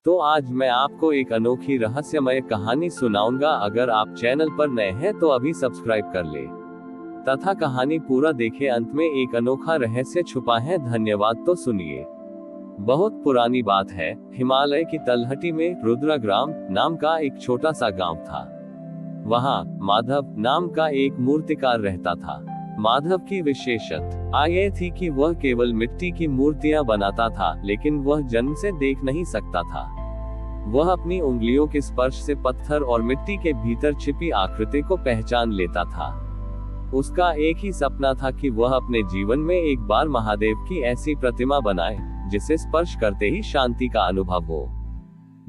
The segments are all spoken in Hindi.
तो आज मैं आपको एक अनोखी रहस्यमय कहानी सुनाऊंगा। अगर आप चैनल पर नए हैं तो अभी सब्सक्राइब कर ले तथा कहानी पूरा देखें। अंत में एक अनोखा रहस्य छुपा है। धन्यवाद। तो सुनिए। बहुत पुरानी बात है। हिमालय की तलहटी में रुद्रग्राम नाम का एक छोटा सा गांव था। वहां माधव नाम का एक मूर्तिकार रहता था। माधव की विशेषता ये थी कि वह केवल मिट्टी की मूर्तियां बनाता था, लेकिन वह जन्म से देख नहीं सकता था। वह अपनी उंगलियों के स्पर्श से पत्थर और मिट्टी के भीतर छिपी आकृति को पहचान लेता था। उसका एक ही सपना था कि वह अपने जीवन में एक बार महादेव की ऐसी प्रतिमा बनाए जिसे स्पर्श करते ही शांति का अनुभव हो।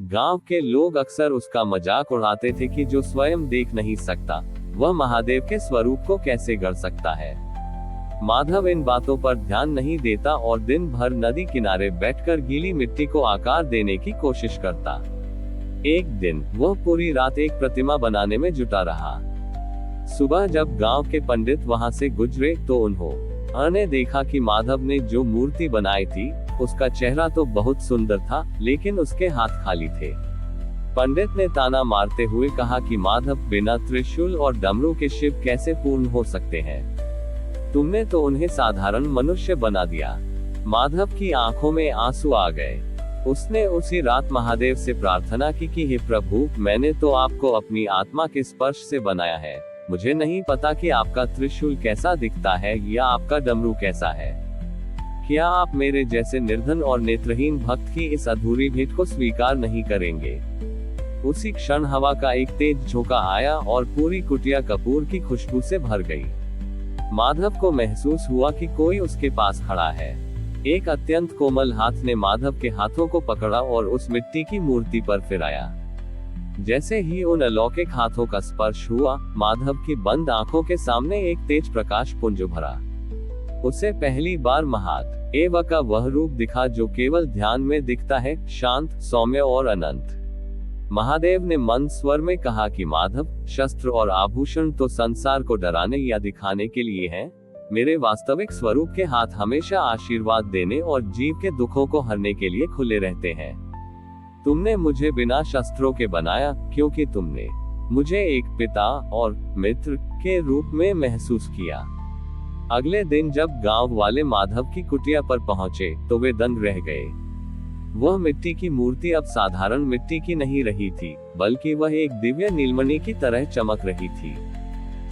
गांव के लोग अक्सर उसका मजाक उड़ाते थे कि जो स्वयं देख नहीं सकता वह महादेव के स्वरूप को कैसे गढ़ सकता है। माधव इन बातों पर ध्यान नहीं देता और दिन भर नदी किनारे बैठकर गीली मिट्टी को आकार देने की कोशिश करता। एक दिन वह पूरी रात एक प्रतिमा बनाने में जुटा रहा। सुबह जब गांव के पंडित वहां से गुजरे तो उन्होंने देखा कि माधव ने जो मूर्ति बनाई थी उसका चेहरा तो बहुत सुंदर था, लेकिन उसके हाथ खाली थे। पंडित ने ताना मारते हुए कहा कि माधव, बिना त्रिशूल और डमरू के शिव कैसे पूर्ण हो सकते हैं? तुमने तो उन्हें साधारण मनुष्य बना दिया। माधव की आंखों में आंसू आ गए। उसने उसी रात महादेव से प्रार्थना की कि हे प्रभु, मैंने तो आपको अपनी आत्मा के स्पर्श से बनाया है। मुझे नहीं पता कि आपका त्रिशूल कैसा दिखता है या आपका डमरू कैसा है। क्या आप मेरे जैसे निर्धन और नेत्रहीन भक्त की इस अधूरी भेंट को स्वीकार नहीं करेंगे? उसी क्षण हवा का एक तेज झोंका आया और पूरी कुटिया कपूर की खुशबू से भर गई। माधव को महसूस हुआ कि कोई उसके पास खड़ा है। एक अत्यंत कोमल हाथ ने माधव के हाथों को पकड़ा और उस मिट्टी की मूर्ति पर फिराया। जैसे ही उन अलौकिक हाथों का स्पर्श हुआ, माधव की बंद आंखों के सामने एक तेज प्रकाश पुंज उभरा। उसे पहली बार महादेव का वह रूप दिखा जो केवल ध्यान में दिखता है, शांत, सौम्य और अनंत। महादेव ने मंद स्वर में कहा कि माधव, शस्त्र और आभूषण तो संसार को डराने या दिखाने के लिए हैं। मेरे वास्तविक स्वरूप के हाथ हमेशा आशीर्वाद देने और जीव के दुखों को हरने के लिए खुले रहते हैं। तुमने मुझे बिना शस्त्रों के बनाया, क्योंकि तुमने मुझे एक पिता और मित्र के रूप में महसूस किया। अगले दिन जब गांव वाले माधव की कुटिया पर पहुंचे तो वे दंग रह गए। वह मिट्टी की मूर्ति अब साधारण मिट्टी की नहीं रही थी, बल्कि वह एक दिव्य नीलमणि की तरह चमक रही थी।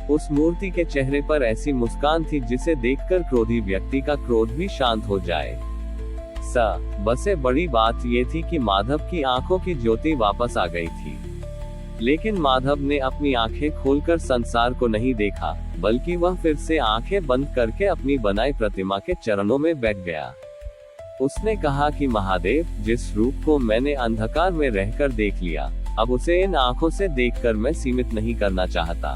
उस मूर्ति के चेहरे पर ऐसी मुस्कान थी जिसे देखकर क्रोधी व्यक्ति का क्रोध भी शांत हो जाए। बसे बड़ी बात यह थी कि माधव की आंखों की ज्योति वापस आ गई थी। लेकिन माधव ने अपनी आंखें खोलकर संसार को नहीं देखा, बल्कि वह फिर से आंखें बंद करके अपनी बनाई प्रतिमा के चरणों में बैठ गया। उसने कहा कि महादेव, जिस रूप को मैंने अंधकार में रहकर देख लिया, अब उसे इन आंखों से देखकर मैं सीमित नहीं करना चाहता।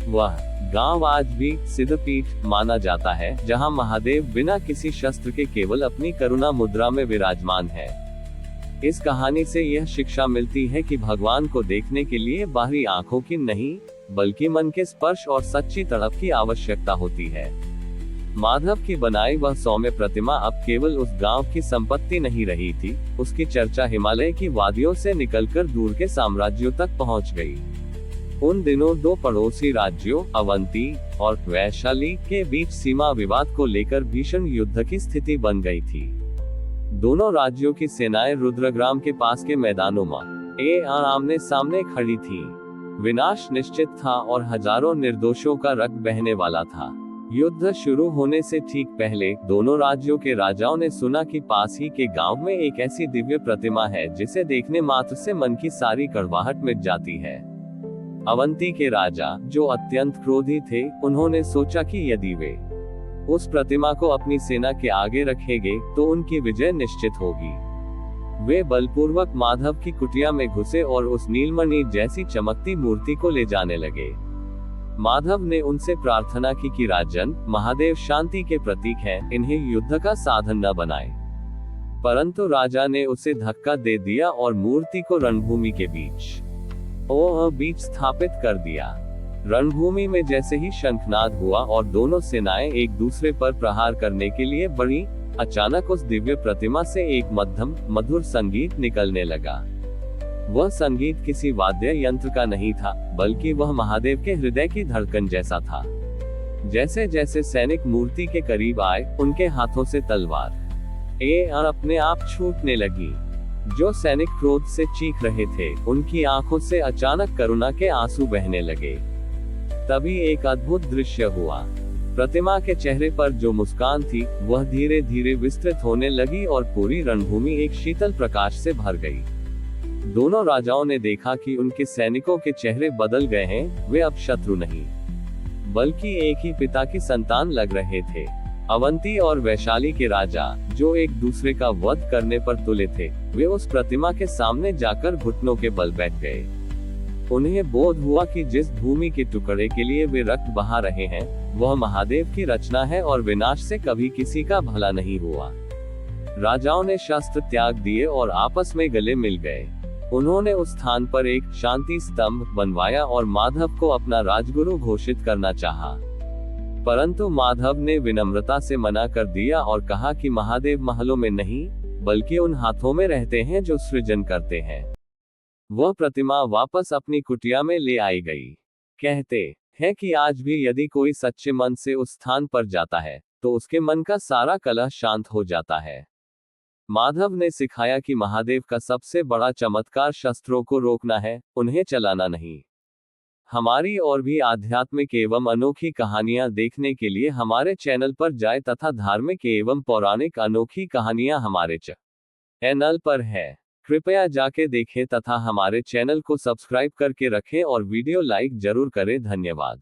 वह गांव आज भी सिद्धपीठ माना जाता है, जहां महादेव बिना किसी शस्त्र के केवल अपनी करुणा मुद्रा में विराजमान है। इस कहानी से यह शिक्षा मिलती है कि भगवान को देखने के लिए बाहरी आंखों की नहीं, बल्कि मन के स्पर्श और सच्ची तड़प की आवश्यकता होती है। माधव की बनाई वह सौम्य प्रतिमा अब केवल उस गांव की संपत्ति नहीं रही थी, उसकी चर्चा हिमालय की वादियों से निकलकर दूर के साम्राज्यों तक पहुंच गई। उन दिनों दो पड़ोसी राज्यों, अवंती और वैशाली के बीच सीमा विवाद को लेकर भीषण युद्ध की स्थिति बन गई थी। दोनों राज्यों की सेनाएं रुद्रग्राम के पास के मैदानों में आमने सामने खड़ी थी। विनाश निश्चित था और हजारों निर्दोषों का रक्त बहने वाला था। युद्ध शुरू होने से ठीक पहले दोनों राज्यों के राजाओं ने सुना कि पास ही के गांव में एक ऐसी दिव्य प्रतिमा है जिसे देखने मात्र से मन की सारी कड़वाहट मिट जाती है। अवंती के राजा, जो अत्यंत क्रोधी थे, उन्होंने सोचा कि यदि वे उस प्रतिमा को अपनी सेना के आगे रखेंगे तो उनकी विजय निश्चित होगी। वे बलपूर्वक माधव की कुटिया में घुसे और उस नीलमणि जैसी चमकती मूर्ति को ले जाने लगे। माधव ने उनसे प्रार्थना की कि राजन, महादेव शांति के प्रतीक हैं, इन्हें युद्ध का साधन न बनाएं। परंतु राजा ने उसे धक्का दे दिया और मूर्ति को रणभूमि के बीच स्थापित कर दिया। रणभूमि में जैसे ही शंखनाद हुआ और दोनों सेनाएं एक दूसरे पर प्रहार करने के लिए बढ़ी, अचानक उस दिव्य प्रतिमा से एक मध्यम मधुर संगीत निकलने लगा। वह संगीत किसी वाद्य यंत्र का नहीं था, बल्कि वह महादेव के हृदय की धड़कन जैसा था। जैसे जैसे सैनिक मूर्ति के करीब आए, उनके हाथों से तलवार अपने आप छूटने लगी। जो सैनिक क्रोध से चीख रहे थे, उनकी आंखों से अचानक करुणा के आंसू बहने लगे। तभी एक अद्भुत दृश्य हुआ। प्रतिमा के चेहरे पर जो मुस्कान थी, वह धीरे धीरे विस्तृत होने लगी और पूरी रणभूमि एक शीतल प्रकाश से भर गई। दोनों राजाओं ने देखा कि उनके सैनिकों के चेहरे बदल गए हैं। वे अब शत्रु नहीं, बल्कि एक ही पिता की संतान लग रहे थे। अवंती और वैशाली के राजा, जो एक दूसरे का वध करने पर तुले थे, वे उस प्रतिमा के सामने जाकर घुटनों के बल बैठ गए। उन्हें बोध हुआ कि जिस भूमि के टुकड़े के लिए वे रक्त बहा रहे हैं, वह महादेव की रचना है और विनाश से कभी किसी का भला नहीं हुआ। राजाओं ने शस्त्र त्याग दिए और आपस में गले मिल गए। उन्होंने उस स्थान पर एक शांति स्तंभ बनवाया और माधव को अपना राजगुरु घोषित करना चाहा। परंतु माधव ने विनम्रता से मना कर दिया और कहा कि महादेव महलों में नहीं, बल्कि उन हाथों में रहते हैं जो सृजन करते हैं। वह प्रतिमा वापस अपनी कुटिया में ले आई गई। कहते हैं कि आज भी यदि कोई सच्चे मन से उस स्थान पर जाता है, तो उसके मन का सारा कलह शांत हो जाता है। माधव ने सिखाया कि महादेव का सबसे बड़ा चमत्कार शस्त्रों को रोकना है, उन्हें चलाना नहीं। हमारी और भी आध्यात्मिक एवं अनोखी कहानियां देखने के लिए हमारे चैनल पर जाएं तथा धार्मिक एवं पौराणिक अनोखी कहानियां हमारे चैनल पर है। कृपया जाके देखें तथा हमारे चैनल को सब्सक्राइब करके रखें और वीडियो लाइक जरूर करें। धन्यवाद।